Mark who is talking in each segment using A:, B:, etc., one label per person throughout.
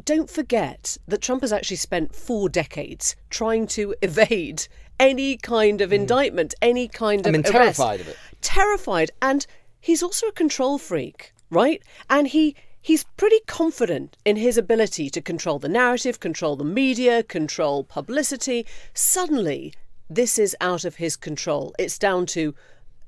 A: don't forget that Trump has actually spent 4 decades trying to evade any kind of indictment, any kind of arrest.
B: Terrified of it.
A: Terrified. And he's also a control freak, right? And he's pretty confident in his ability to control the narrative, control the media, control publicity. Suddenly, this is out of his control. It's down to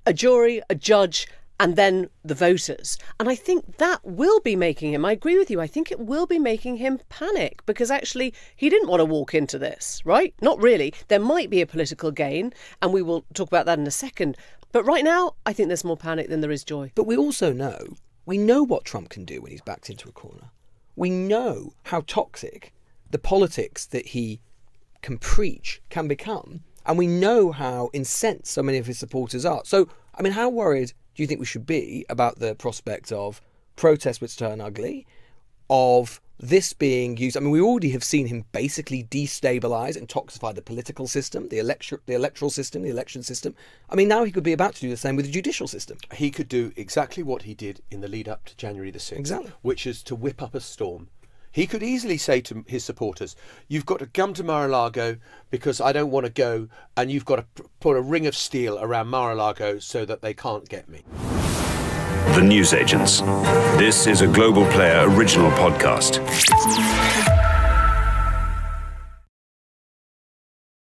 A: a jury, a judge, and then the voters. And I think that will be making him, I agree with you, I think it will be making him panic, because actually he didn't want to walk into this, right? Not really. There might be a political gain, and we will talk about that in a second. But right now, I think there's more panic than there is joy.
B: But we also know what Trump can do when he's backed into a corner. We know how toxic the politics that he can preach can become. And we know how incensed so many of his supporters are. So, I mean, how worried do you think we should be about the prospect of protests which turn ugly, of this being used? I mean, we already have seen him basically destabilise and toxify the political system, the electoral system, the election system. I mean, now he could be about to do the same with the judicial system.
C: He could do exactly what he did in the lead up to January the 6th,
B: exactly,
C: which is to whip up a storm. He could easily say to his supporters, you've got to come to Mar-a-Lago because I don't want to go, and you've got to put a ring of steel around Mar-a-Lago so that they can't get me.
D: The Newsagents. This is a Global Player original podcast.